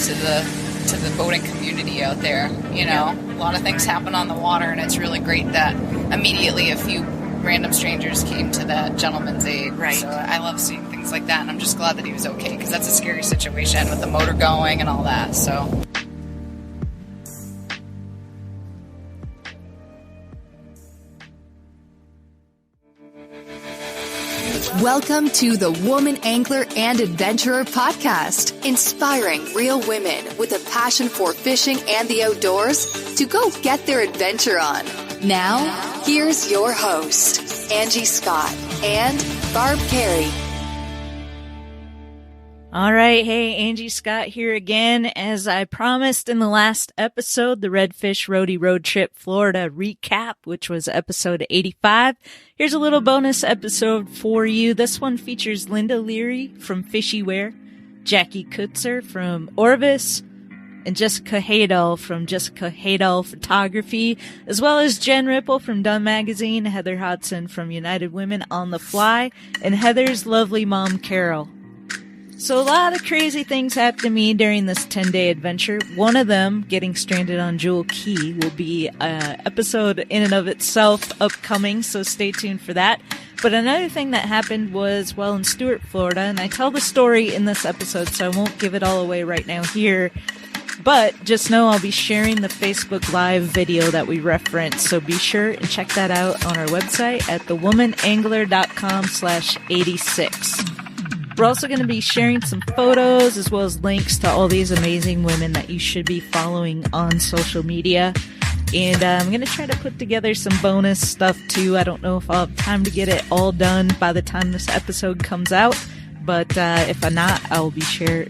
to the boating community out there. You know, a lot of things happen on the water, and it's really great that immediately a few random strangers came to that gentleman's aid. Right. So I love seeing things like that, and I'm just glad that he was okay, because that's a scary situation with the motor going and all that. So. Welcome to the Woman Angler and Adventurer podcast, inspiring real women with a passion for fishing and the outdoors to go get their adventure on. Now, here's your host, Angie Scott and Barb Carey. All right. Hey, Angie Scott here again. As I promised in the last episode, the Redfish Roadie Road Trip Florida recap, which was episode 85. Here's a little bonus episode for you. This one features Linda Leary from Fishy Wear, Jackie Kutzer from Orvis, and Jessica Haydall from Jessica Haydall Photography, as well as Jen Ripple from Dunn Magazine, Heather Hodson from United Women on the Fly, and Heather's lovely mom, Carol. So a lot of crazy things happened to me during this 10-day adventure. One of them, getting stranded on Jewel Key, will be an episode in and of itself upcoming, so stay tuned for that. But another thing that happened was, well, in Stuart, Florida, and I tell the story in this episode, so I won't give it all away right now here. But just know I'll be sharing the Facebook Live video that we referenced, so be sure and check that out on our website at thewomanangler.com/86. We're also going to be sharing some photos as well as links to all these amazing women that you should be following on social media. And I'm going to try to put together some bonus stuff too. I don't know if I'll have time to get it all done by the time this episode comes out. But if I'm not, I'll be sure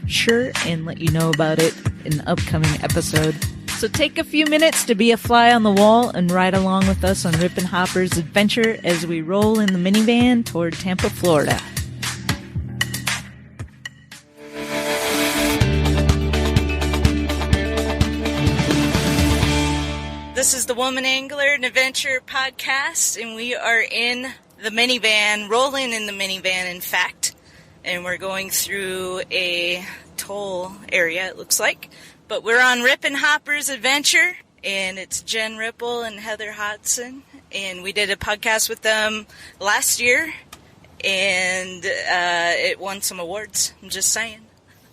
and let you know about it in an upcoming episode. So take a few minutes to be a fly on the wall and ride along with us on Rip and Hopper's adventure as we roll in the minivan toward Tampa, Florida. This is the Woman Angler and Adventure podcast, and we are in the minivan, rolling in the minivan, in fact, and we're going through a toll area, it looks like, but we're on Rip and Hopper's adventure, and it's Jen Ripple and Heather Hodson, and we did a podcast with them last year, and it won some awards, I'm just saying.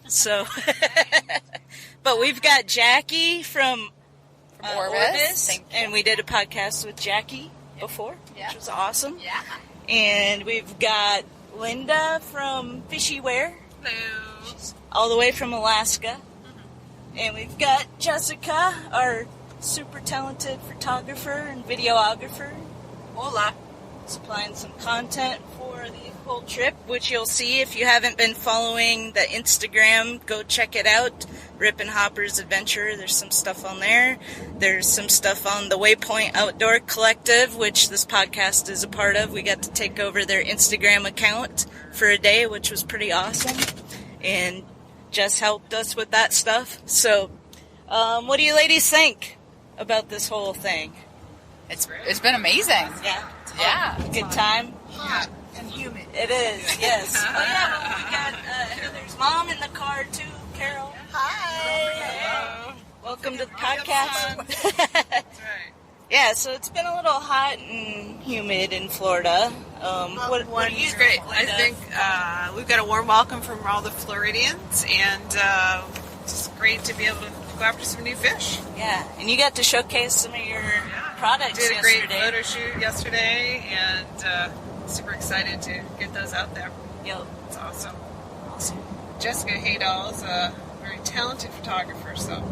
So, but we've got Jackie from Orvis, and we did a podcast with Jackie before, which was awesome. Yeah. And we've got Linda from Fishy Wear. Hello. She's all the way from Alaska. Mm-hmm. And we've got Jessica, our super talented photographer and videographer. Hola. Supplying some content for the whole trip, which you'll see if you haven't been following the Instagram. Go check it out. Rip and Hopper's Adventure. There's some stuff on there. There's some stuff on the Waypoint Outdoor Collective, which this podcast is a part of. We got to take over their Instagram account for a day, which was pretty awesome. And Jess helped us with that stuff. So, what do you ladies think about this whole thing? It's been amazing. Yeah. Yeah. Good time. Hot and humid. It is, yes. Oh, yeah, well, we've got Heather's mom in the car, too, Carol. Hi. Welcome to the podcast. That's right. Yeah, so it's been a little hot and humid in Florida. What are you great. doing, I Linda? think we've got a warm welcome from all the Floridians, and just great to be able to go after some new fish. Yeah, and you got to showcase some of your products Did a yesterday. great photo shoot yesterday, and super excited to get those out there. Yo, It's awesome. awesome. Jessica Haydall is a very talented photographer, so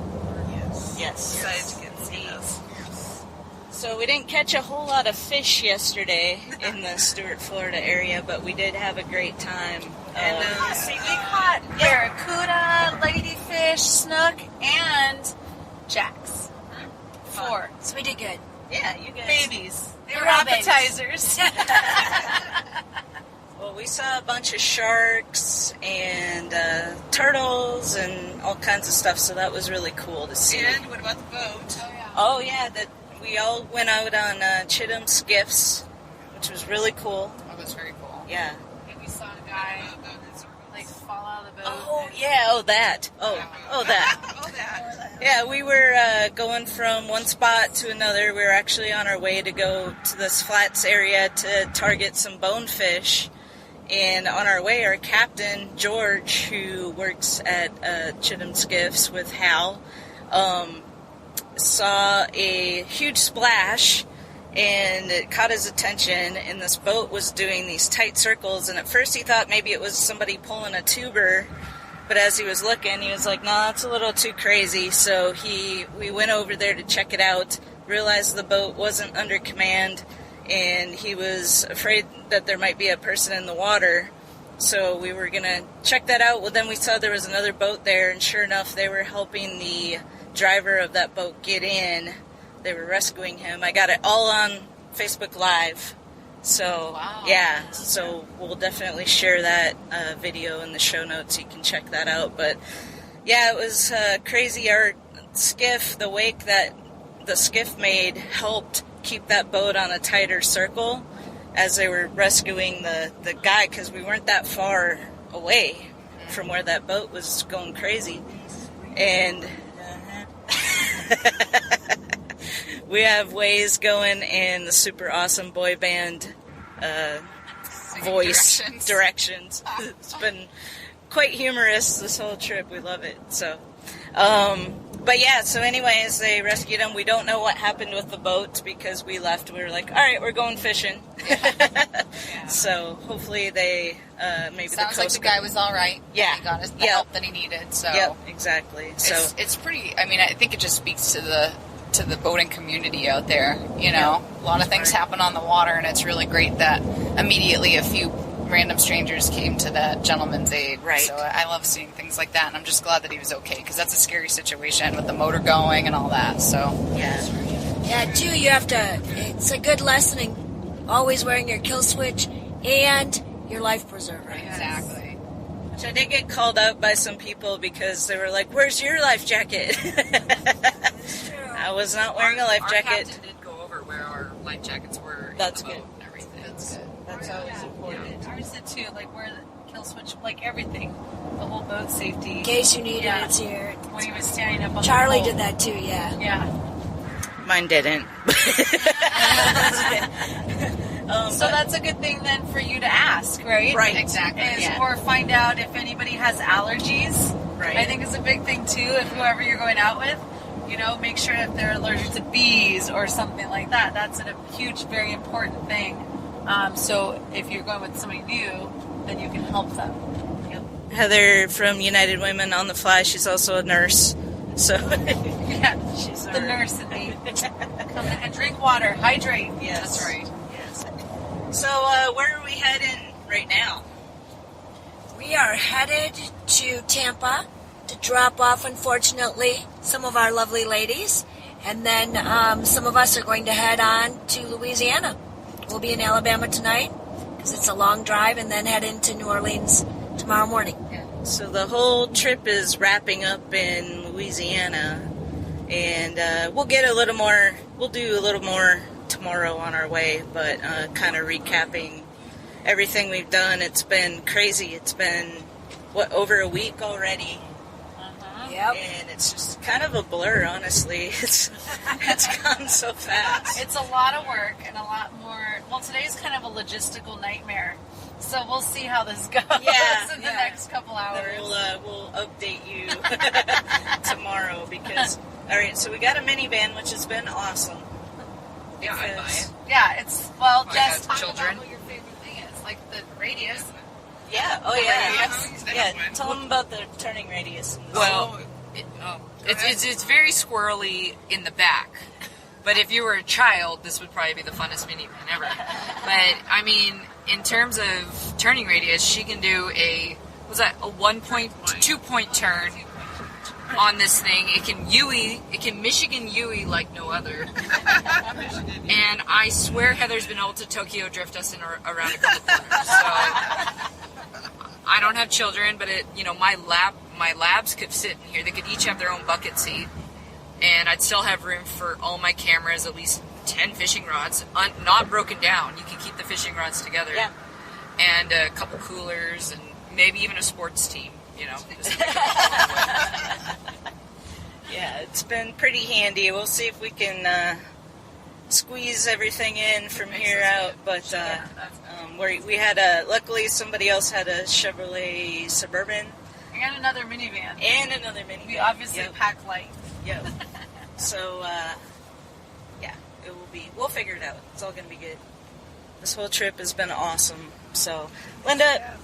Yes. excited to get to see those. So we didn't catch a whole lot of fish yesterday in the Stuart, Florida area, but we did have a great time. And we caught barracuda, ladyfish, snook, and jacks. 4. So we did good. Yeah, you guys. Babies. They They were were appetizers. Well, we saw a bunch of sharks and turtles and all kinds of stuff, so that was really cool to see. And what about the boat? Oh, yeah, that we all went out on Chidim skiffs, which was really cool. That was very cool. Yeah. And we saw a guy like fall out of the boat. Oh, yeah, that. Oh, that. Yeah, we were going from one spot to another. We were actually on our way to go to this flats area to target some bonefish. And on our way, our captain, George, who works at Chittim Skiffs with Hal, saw a huge splash, and it caught his attention, and this boat was doing these tight circles, and at first he thought maybe it was somebody pulling a tuber, but as he was looking, he was like, no, that's a little too crazy, so we went over there to check it out, realized the boat wasn't under command, and he was afraid that there might be a person in the water, so we were going to check that out. Well, then we saw there was another boat there, and sure enough, they were helping the driver of that boat get in. They were rescuing him. I got it all on Facebook Live. So, wow. Yeah, so we'll definitely share that video in the show notes. You can check that out. But, yeah, it was crazy. Our skiff, the wake that the skiff made, helped keep that boat on a tighter circle as they were rescuing the guy, because we weren't that far away from where that boat was going crazy. And we have Waze going and the super awesome boy band voice directions. It's been quite humorous this whole trip. We love it. So, but yeah, so anyways, they rescued him. We don't know what happened with the boat because we left. We were like, all right, we're going fishing. Yeah. So hopefully they maybe sounds the like the guy was all right. Yeah, he got the help that he needed. So yep, exactly. So it's pretty. I mean, I think it just speaks to the boating community out there. You know, a lot of things happen on the water, and it's really great that immediately a few random strangers came to that gentleman's aid. Right. So I love seeing things like that, and I'm just glad that he was okay, because that's a scary situation with the motor going and all that. So yeah, too, you have to. It's a good lesson in always wearing your kill switch and your life preserver. Exactly. Which I did get called out by some people because they were like, "Where's your life jacket?" I was not wearing a life jacket. Our captain did go over where our life jackets were. That's in the good. boat and everything. That's good. That's always important. Ours did too, like where the kill switch, like everything, the whole boat safety. In case you need it, it's here. When he was standing up on Charlie the pole. did that too, yeah. Yeah. Mine didn't. So that's a good thing then for you to ask, right? Right. Exactly. Or find out if anybody has allergies. Right. I think it's a big thing too, if whoever you're going out with, you know, make sure if they're allergic to bees or something like that. That's a huge, very important thing. So if you're going with somebody new, then you can help them. Heather from United Women on the Fly, she's also a nurse. So Yeah, she's the nurse in me. Come and drink water, hydrate. Yes. That's right. Yes. So where are we heading right now? We are headed to Tampa to drop off, unfortunately, some of our lovely ladies. And then some of us are going to head on to Louisiana. We'll be in Alabama tonight because it's a long drive, and then head into New Orleans tomorrow morning. So the whole trip is wrapping up in Louisiana, and we'll do a little more tomorrow on our way, but kind of recapping everything we've done. It's been crazy. It's been, over a week already? Yep. And it's just kind of a blur, honestly. It's gone so fast. It's a lot of work and a lot more. Well, today's kind of a logistical nightmare. So we'll see how this goes in the next couple hours. Then we'll update you tomorrow because, all right, so we got a minivan, which has been awesome. Yeah, I'd buy it. Yeah, it's, well, I just got talk children. about what your favorite thing is. Like the radius. Yeah, oh yeah. Radius. Yeah, tell them about the turning radius. Well, it's very squirrely in the back. But if you were a child, this would probably be the funnest minivan ever. But, I mean, in terms of turning radius, she can do a 2-point turn on this thing. It can Michigan Yui like no other. And I swear Heather's been able to Tokyo drift us in around a couple corners. So I don't have children, but my labs could sit in here. They could each have their own bucket seat. And I'd still have room for all my cameras, at least 10 fishing rods, not broken down. You can keep the fishing rods together. Yeah. And a couple coolers and maybe even a sports team, you know. Yeah, it's been pretty handy. We'll see if we can squeeze everything in from here out. But we had luckily somebody else had a Chevrolet Suburban. And another minivan. We obviously pack light. Yep. So, yeah, it will be. We'll figure it out. It's all going to be good. This whole trip has been awesome. So, Linda,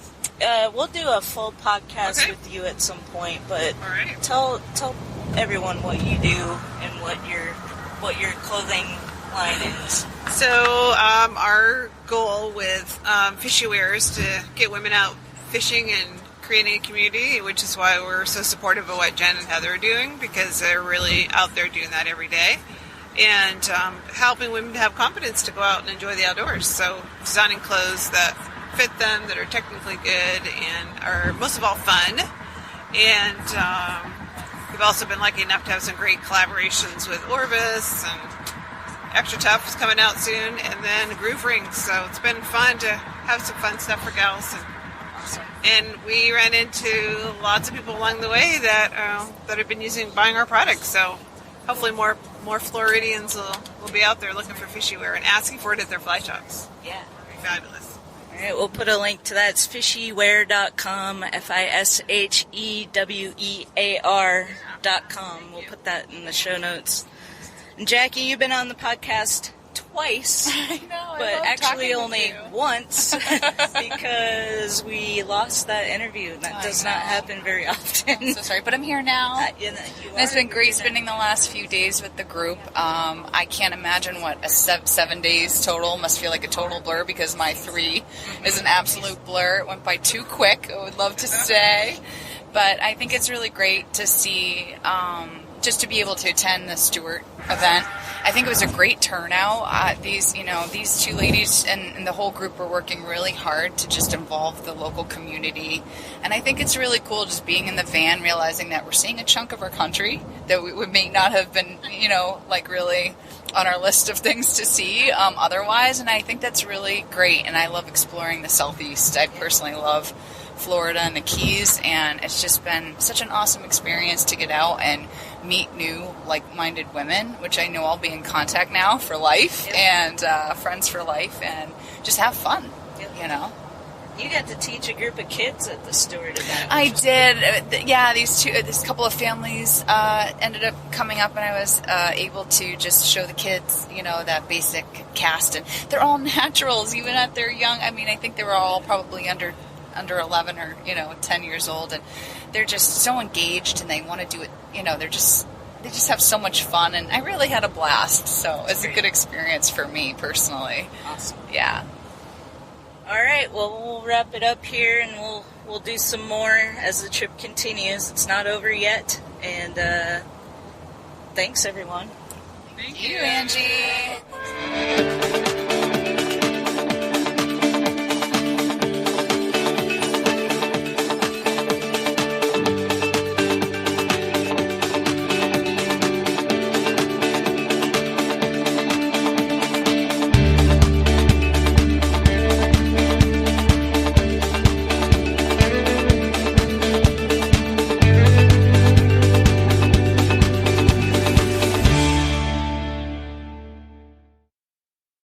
we'll do a full podcast with you at some point. But tell everyone what you do and what your clothing line is. So, our goal with Fishy Wear is to get women out fishing and creating a community, which is why we're so supportive of what Jen and Heather are doing, because they're really out there doing that every day, and helping women to have confidence to go out and enjoy the outdoors. So designing clothes that fit them, that are technically good, and are most of all fun. And we've also been lucky enough to have some great collaborations with Orvis, and Extra Tough is coming out soon, and then Groove Rings. So it's been fun to have some fun stuff for gals. And we ran into lots of people along the way that have been buying our products. So hopefully more Floridians will be out there looking for Fishy Wear and asking for it at their fly shops. Yeah. It'll be fabulous. All right, we'll put a link to that. It's fishywear.com, FISHEWEAR.com. We'll put that in the show notes. And Jackie, you've been on the podcast twice, I know, but actually only once because we lost that interview. That does not happen very often. I'm so sorry, but I'm here now. It's been great spending the last few days with the group. I can't imagine what 7 days total must feel like a total blur, because my 3 is an absolute blur. It went by too quick, I would love to say. But I think it's really great to see, just to be able to attend the Stewart event. I think it was a great turnout. These 2 ladies and the whole group are working really hard to just involve the local community. And I think it's really cool just being in the van, realizing that we're seeing a chunk of our country that we may not have been, really on our list of things to see otherwise. And I think that's really great. And I love exploring the Southeast. I personally love Florida and the Keys, and it's just been such an awesome experience to get out and meet new like-minded women, which I know I'll be in contact now for life, and friends for life, and just have fun, You got to teach a group of kids at the Stewart event. I did. Yeah, this couple of families ended up coming up, and I was able to just show the kids, that basic cast, and they're all naturals, even at their young. I mean, I think they were all probably under 11 or 10 years old, and they're just so engaged, and they want to do it. They just have so much fun, and I really had a blast. So it's a good experience for me personally. Awesome. Yeah. All right. Well, we'll wrap it up here, and we'll do some more as the trip continues. It's not over yet, and thanks everyone. Thank you, Angie.